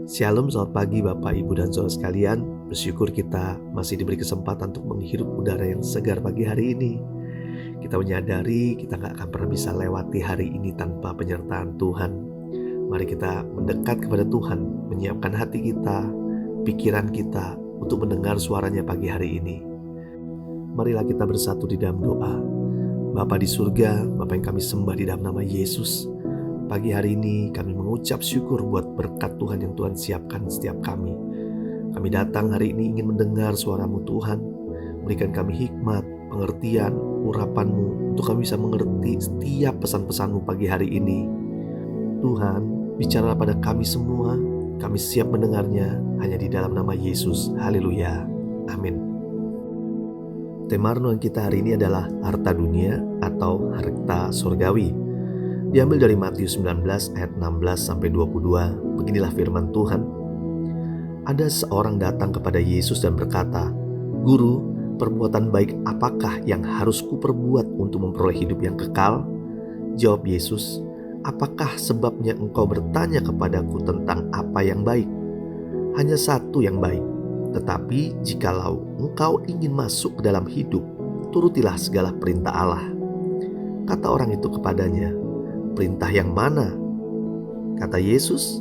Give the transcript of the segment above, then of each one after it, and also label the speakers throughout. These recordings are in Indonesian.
Speaker 1: Shalom, selamat pagi Bapak, Ibu, dan saudara sekalian. Bersyukur kita masih diberi kesempatan untuk menghirup udara yang segar pagi hari ini. Kita menyadari kita gak akan pernah bisa lewati hari ini tanpa penyertaan Tuhan. Mari kita mendekat kepada Tuhan, menyiapkan hati kita, pikiran kita untuk mendengar suaranya pagi hari ini. Marilah kita bersatu di dalam doa. Bapa di surga, Bapa yang kami sembah di dalam nama Yesus. Pagi hari ini kami mengucap syukur buat berkat Tuhan yang Tuhan siapkan setiap kami. Kami datang hari ini ingin mendengar suara-Mu Tuhan. Berikan kami hikmat, pengertian, urapan-Mu untuk kami bisa mengerti setiap pesan-pesan-Mu pagi hari ini. Tuhan, bicaralah pada kami semua. Kami siap mendengarnya hanya di dalam nama Yesus. Haleluya. Amin. Tema renungan kita hari ini adalah harta dunia atau harta surgawi. Diambil dari Matius 19 ayat 16-22. Beginilah firman Tuhan. Ada seorang datang kepada Yesus dan berkata, "Guru, perbuatan baik apakah yang harus kuperbuat untuk memperoleh hidup yang kekal?" Jawab Yesus, "Apakah sebabnya engkau bertanya kepadaku tentang apa yang baik? Hanya satu yang baik. Tetapi jikalau engkau ingin masuk ke dalam hidup, turutilah segala perintah Allah." Kata orang itu kepadanya, "Perintah yang mana?" Kata Yesus,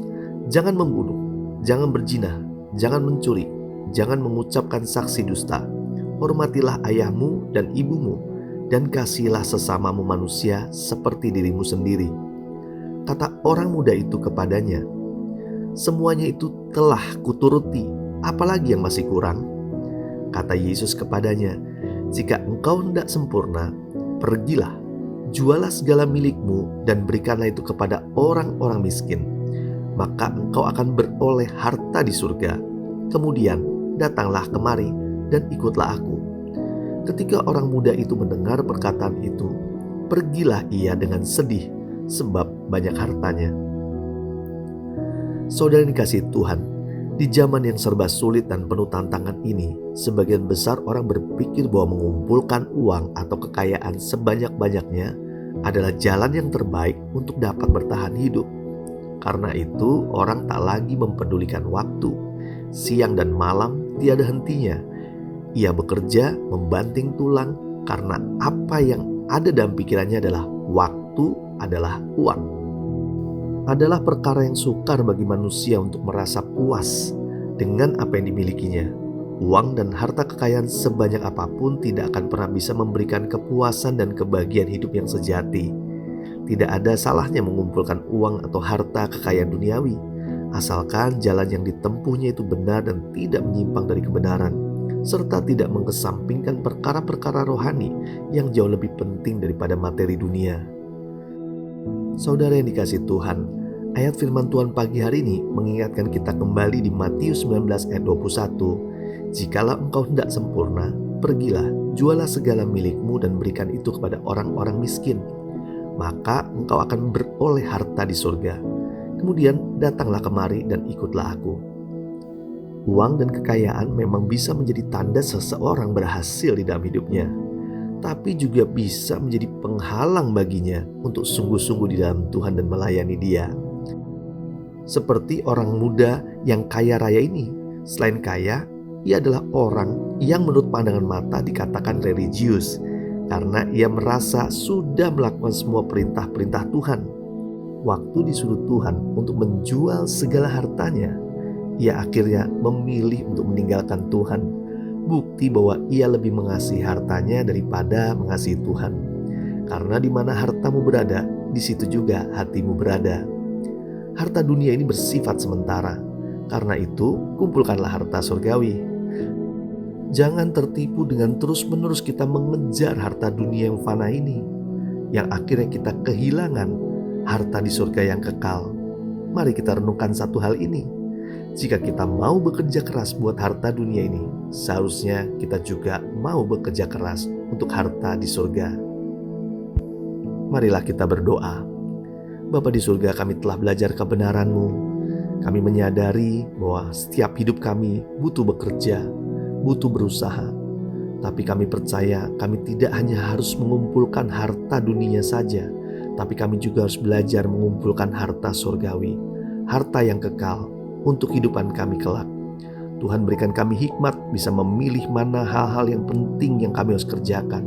Speaker 1: "Jangan membunuh, jangan berzina, jangan mencuri, jangan mengucapkan saksi dusta. Hormatilah ayahmu dan ibumu, dan kasihilah sesamamu manusia seperti dirimu sendiri." Kata orang muda itu kepadanya, "Semuanya itu telah kuturuti, apalagi yang masih kurang?" Kata Yesus kepadanya, "Jika engkau hendak sempurna, pergilah, jualah segala milikmu dan berikanlah itu kepada orang-orang miskin. Maka engkau akan beroleh harta di surga. Kemudian datanglah kemari dan ikutlah aku." Ketika orang muda itu mendengar perkataan itu, pergilah ia dengan sedih sebab banyak hartanya. Saudara yang dikasihi Tuhan, di zaman yang serba sulit dan penuh tantangan ini, sebagian besar orang berpikir bahwa mengumpulkan uang atau kekayaan sebanyak-banyaknya adalah jalan yang terbaik untuk dapat bertahan hidup. Karena itu, orang tak lagi mempedulikan waktu. Siang dan malam tiada hentinya. Ia bekerja membanting tulang karena apa yang ada dalam pikirannya adalah waktu adalah uang. Adalah perkara yang sukar bagi manusia untuk merasa puas dengan apa yang dimilikinya. Uang dan harta kekayaan sebanyak apapun tidak akan pernah bisa memberikan kepuasan dan kebahagiaan hidup yang sejati. Tidak ada salahnya mengumpulkan uang atau harta kekayaan duniawi, asalkan jalan yang ditempuhnya itu benar dan tidak menyimpang dari kebenaran, serta tidak mengesampingkan perkara-perkara rohani yang jauh lebih penting daripada materi dunia. Saudara yang dikasihi Tuhan, ayat firman Tuhan pagi hari ini mengingatkan kita kembali di Matius 19 ayat 21. "Jikalau engkau hendak sempurna, pergilah, jualah segala milikmu dan berikan itu kepada orang-orang miskin. Maka engkau akan beroleh harta di surga. Kemudian datanglah kemari dan ikutlah aku." Uang dan kekayaan memang bisa menjadi tanda seseorang berhasil di dalam hidupnya, tapi juga bisa menjadi penghalang baginya untuk sungguh-sungguh di dalam Tuhan dan melayani Dia. Seperti orang muda yang kaya raya ini, selain kaya, ia adalah orang yang menurut pandangan mata dikatakan religius, karena ia merasa sudah melakukan semua perintah-perintah Tuhan. Waktu disuruh Tuhan untuk menjual segala hartanya, ia akhirnya memilih untuk meninggalkan Tuhan. Bukti bahwa ia lebih mengasihi hartanya daripada mengasihi Tuhan. Karena di mana hartamu berada, di situ juga hatimu berada. Harta dunia ini bersifat sementara. Karena itu, kumpulkanlah harta surgawi. Jangan tertipu dengan terus-menerus kita mengejar harta dunia yang fana ini, yang akhirnya kita kehilangan harta di surga yang kekal. Mari kita renungkan satu hal ini. Jika kita mau bekerja keras buat harta dunia ini, seharusnya kita juga mau bekerja keras untuk harta di surga. Marilah kita berdoa. Bapa di surga, kami telah belajar kebenaran-Mu. Kami menyadari bahwa setiap hidup kami butuh bekerja, butuh berusaha. Tapi kami percaya kami tidak hanya harus mengumpulkan harta dunia saja, tapi kami juga harus belajar mengumpulkan harta surgawi, harta yang kekal, untuk kehidupan kami kelak. Tuhan berikan kami hikmat bisa memilih mana hal-hal yang penting yang kami harus kerjakan.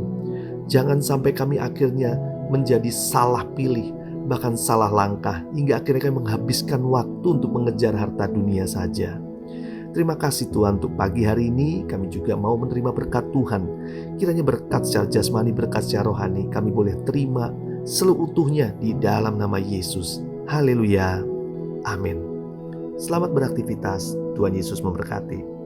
Speaker 1: Jangan sampai kami akhirnya menjadi salah pilih, bahkan salah langkah, hingga akhirnya kami menghabiskan waktu untuk mengejar harta dunia saja. Terima kasih Tuhan untuk pagi hari ini. Kami juga mau menerima berkat Tuhan. Kiranya berkat secara jasmani, berkat secara rohani kami boleh terima seutuhnya di dalam nama Yesus. Haleluya. Amin. Selamat beraktivitas. Tuhan Yesus memberkati.